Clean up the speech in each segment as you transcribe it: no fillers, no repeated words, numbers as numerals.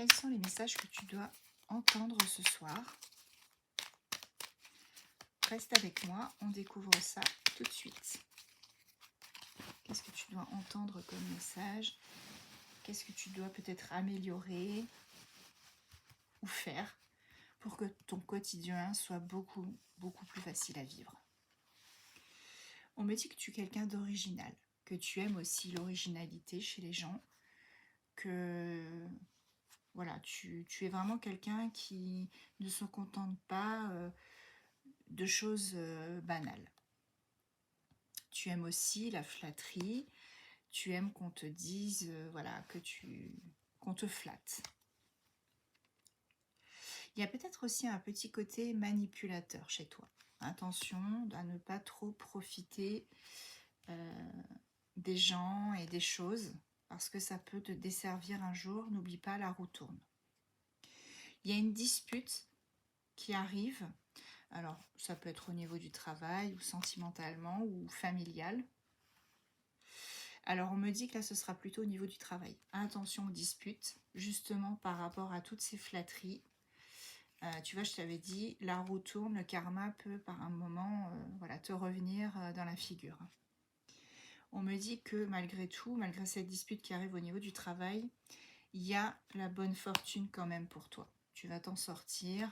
Quels sont les messages que tu dois entendre ce soir? Reste avec moi, on découvre ça tout de suite. Qu'est-ce que tu dois entendre comme message? Qu'est-ce que tu dois peut-être améliorer ou faire pour que ton quotidien soit beaucoup plus facile à vivre? On me dit que tu es quelqu'un d'original, que tu aimes aussi l'originalité chez les gens, que voilà, tu es vraiment quelqu'un qui ne se contente pas de choses banales. Tu aimes aussi la flatterie, tu aimes qu'on te dise, voilà, qu'on te flatte. Il y a peut-être aussi un petit côté manipulateur chez toi. Attention à ne pas trop profiter des gens et des choses, parce que ça peut te desservir un jour. N'oublie pas, la roue tourne. Il y a une dispute qui arrive. Alors, ça peut être au niveau du travail, ou sentimentalement, ou familial. Alors, on me dit que là, ce sera plutôt au niveau du travail. Attention aux disputes, justement par rapport à toutes ces flatteries. Tu vois, je t'avais dit, la roue tourne, le karma peut par un moment voilà, te revenir dans la figure. On me dit que malgré tout, malgré cette dispute qui arrive au niveau du travail, il y a la bonne fortune quand même pour toi. Tu vas t'en sortir,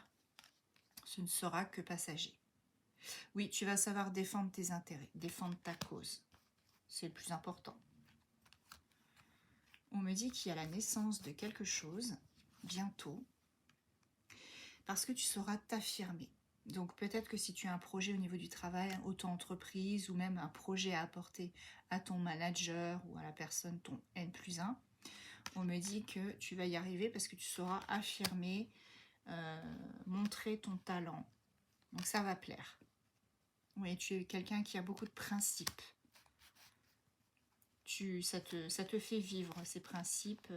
ce ne sera que passager. Oui, tu vas savoir défendre tes intérêts, défendre ta cause. C'est le plus important. On me dit qu'il y a la naissance de quelque chose, bientôt, parce que tu sauras t'affirmer. Donc peut-être que si tu as un projet au niveau du travail, auto-entreprise, ou même un projet à apporter à ton manager ou à la personne, ton N+1, on me dit que tu vas y arriver parce que tu sauras affirmer, montrer ton talent. Donc ça va plaire. Oui, tu es quelqu'un qui a beaucoup de principes. Ça te fait vivre ces principes.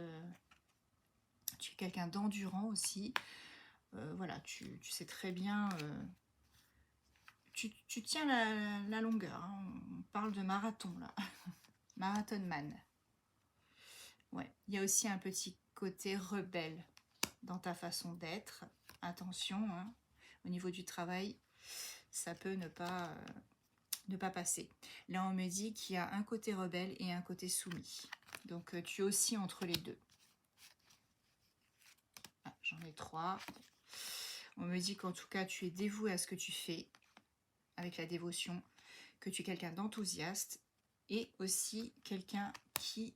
Tu es quelqu'un d'endurant aussi. Voilà, tu sais très bien... tu tiens la longueur. Hein. On parle de marathon, là. Marathon man. Ouais, il y a aussi un petit côté rebelle dans ta façon d'être. Attention, hein, au niveau du travail, ça peut ne pas passer. Là, on me dit qu'il y a un côté rebelle et un côté soumis. Donc, tu es aussi entre les deux. Ah, j'en ai 3. On me dit qu'en tout cas, tu es dévoué à ce que tu fais, avec la dévotion, que tu es quelqu'un d'enthousiaste et aussi quelqu'un qui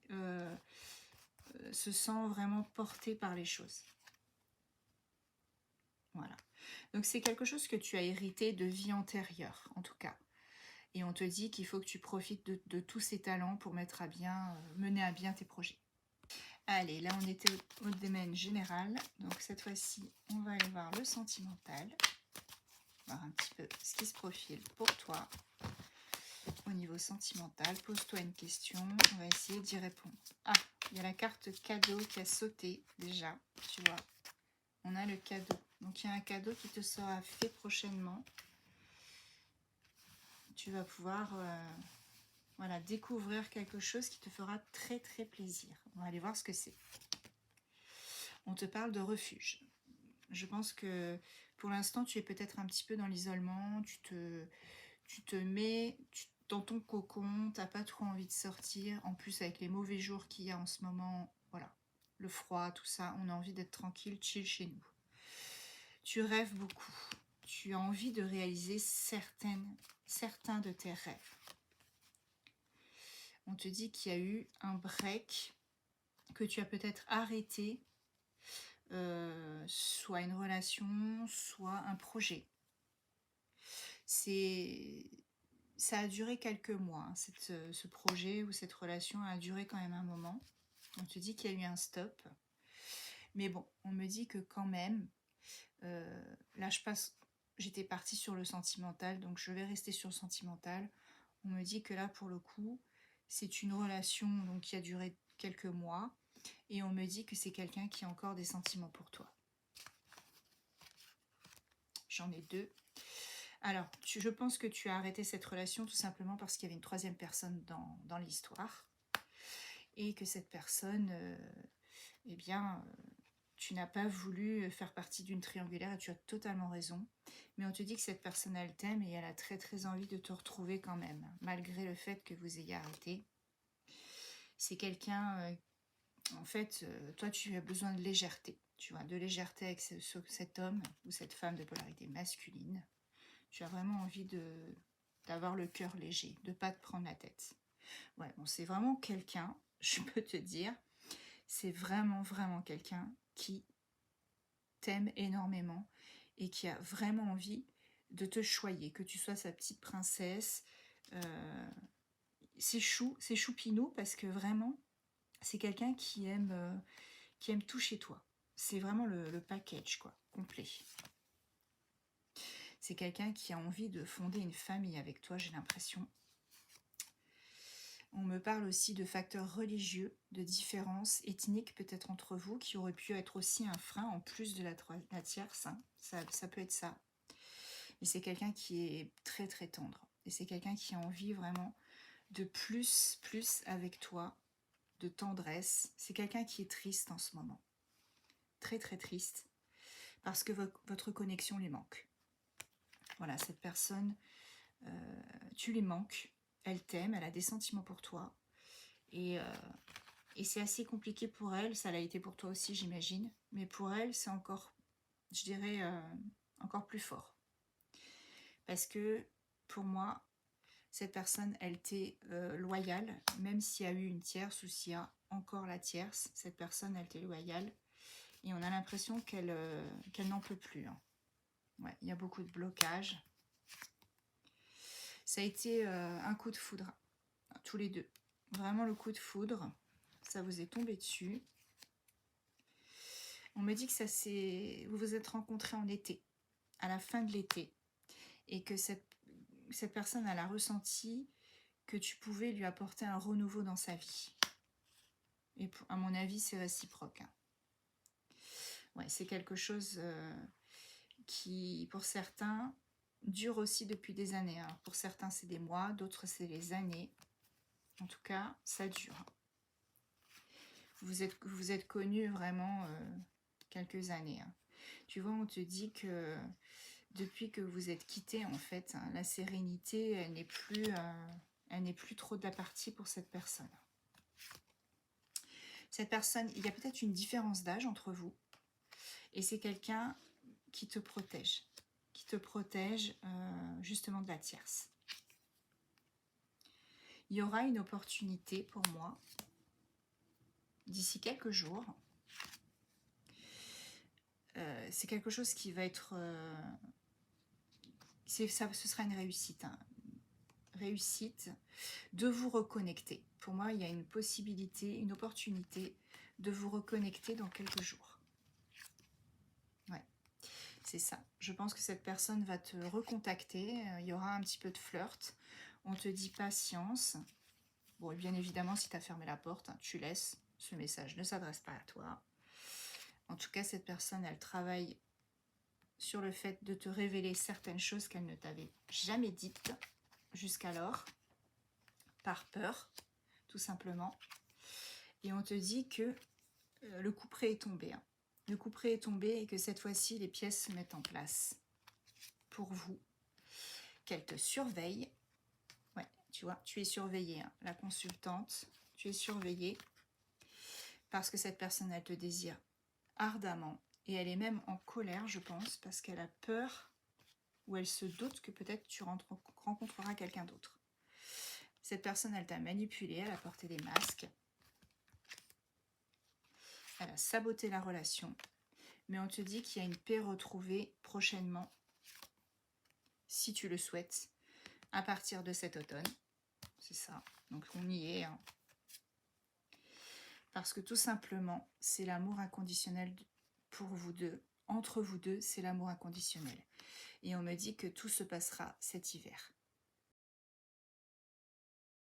se sent vraiment porté par les choses. Voilà. Donc, c'est quelque chose que tu as hérité de vie antérieure, en tout cas. Et on te dit qu'il faut que tu profites de tous ces talents pour mener à bien tes projets. Allez, là on était au domaine général. Donc cette fois-ci, on va aller voir le sentimental. Voir un petit peu ce qui se profile pour toi. Au niveau sentimental, pose-toi une question. On va essayer d'y répondre. Ah, il y a la carte cadeau qui a sauté déjà. Tu vois, on a le cadeau. Donc il y a un cadeau qui te sera fait prochainement. Tu vas pouvoir... voilà, découvrir quelque chose qui te fera très très plaisir. On va aller voir ce que c'est. On te parle de refuge. Je pense que pour l'instant, tu es peut-être un petit peu dans l'isolement. Tu te mets dans ton cocon. Tu n'as pas trop envie de sortir. En plus, avec les mauvais jours qu'il y a en ce moment, voilà, le froid, tout ça, on a envie d'être tranquille, chill chez nous. Tu rêves beaucoup. Tu as envie de réaliser certains de tes rêves. On te dit qu'il y a eu un break, que tu as peut-être arrêté, soit une relation, soit un projet. Ça a duré quelques mois, hein, ce projet ou cette relation a duré quand même un moment. On te dit qu'il y a eu un stop. Mais bon, on me dit que quand même, là j'étais partie sur le sentimental, donc je vais rester sur le sentimental. On me dit que là, pour le coup, c'est une relation donc, qui a duré quelques mois. Et on me dit que c'est quelqu'un qui a encore des sentiments pour toi. J'en ai 2. Alors, je pense que tu as arrêté cette relation tout simplement parce qu'il y avait une troisième personne dans l'histoire. Et que cette personne, tu n'as pas voulu faire partie d'une triangulaire et tu as totalement raison. Mais on te dit que cette personne, elle t'aime et elle a très très envie de te retrouver quand même, malgré le fait que vous ayez arrêté. C'est quelqu'un, en fait, toi tu as besoin de légèreté, tu vois, de légèreté avec cet homme ou cette femme de polarité masculine. Tu as vraiment envie d'avoir le cœur léger, de ne pas te prendre la tête. Ouais, bon, c'est vraiment quelqu'un, je peux te dire, c'est vraiment, vraiment quelqu'un qui t'aime énormément et qui a vraiment envie de te choyer, que tu sois sa petite princesse. C'est choupinou parce que vraiment, c'est quelqu'un qui aime tout chez toi. C'est vraiment le package, quoi, complet. C'est quelqu'un qui a envie de fonder une famille avec toi, j'ai l'impression. On me parle aussi de facteurs religieux, de différences ethniques peut-être entre vous, qui auraient pu être aussi un frein en plus de la tierce. Hein. Ça peut être ça. Mais c'est quelqu'un qui est très très tendre. Et c'est quelqu'un qui a envie vraiment de plus avec toi, de tendresse. C'est quelqu'un qui est triste en ce moment. Très très triste. Parce que votre connexion lui manque. Voilà, cette personne, tu lui manques. Elle t'aime, elle a des sentiments pour toi. Et c'est assez compliqué pour elle. Ça l'a été pour toi aussi, j'imagine. Mais pour elle, c'est encore, je dirais, encore plus fort. Parce que, pour moi, cette personne, elle t'est loyale. Même s'il y a eu une tierce ou s'il y a encore la tierce, cette personne, elle t'est loyale. Et on a l'impression qu'elle n'en peut plus. Hein. Ouais, il y a beaucoup de blocages. Ça a été un coup de foudre, tous les deux. Vraiment le coup de foudre. Ça vous est tombé dessus. On me dit que vous vous êtes rencontrés en été, à la fin de l'été. Et que cette personne, elle a ressenti que tu pouvais lui apporter un renouveau dans sa vie. Et à mon avis, c'est réciproque. Hein. Ouais, c'est quelque chose qui, pour certains, dure aussi depuis des années. Hein. Pour certains, c'est des mois, d'autres, c'est des années. En tout cas, ça dure. Vous êtes connus vraiment quelques années. Hein. Tu vois, on te dit que depuis que vous êtes quittés, en fait, hein, la sérénité, elle n'est plus trop de la partie pour cette personne. Cette personne, il y a peut-être une différence d'âge entre vous. Et c'est quelqu'un qui te protège. Qui te protège justement de la tierce. Il y aura une opportunité pour moi d'ici quelques jours. C'est quelque chose qui va être... ce sera une réussite. Hein. Réussite de vous reconnecter. Pour moi, il y a une possibilité, une opportunité de vous reconnecter dans quelques jours. Ouais, c'est ça. Je pense que cette personne va te recontacter. Il y aura un petit peu de flirt. On te dit patience. Bon, et bien évidemment, si tu as fermé la porte, hein, tu laisses. Ce message ne s'adresse pas à toi. En tout cas, cette personne, elle travaille sur le fait de te révéler certaines choses qu'elle ne t'avait jamais dites jusqu'alors, par peur, tout simplement. Et on te dit que le couperet est tombé. Hein. Le couperet est tombé et que cette fois-ci, les pièces se mettent en place pour vous. Qu'elle te surveille. Ouais, tu vois, tu es surveillée. Hein. La consultante, tu es surveillée. Parce que cette personne, elle te désire ardemment. Et elle est même en colère, je pense, parce qu'elle a peur ou elle se doute que peut-être tu rencontreras quelqu'un d'autre. Cette personne, elle t'a manipulé, elle a porté des masques. Elle a saboté la relation. Mais on te dit qu'il y a une paix retrouvée prochainement, si tu le souhaites, à partir de cet automne. C'est ça. Donc on y est. Hein. Parce que tout simplement, c'est l'amour inconditionnel pour vous deux. Entre vous deux, c'est l'amour inconditionnel. Et on me dit que tout se passera cet hiver.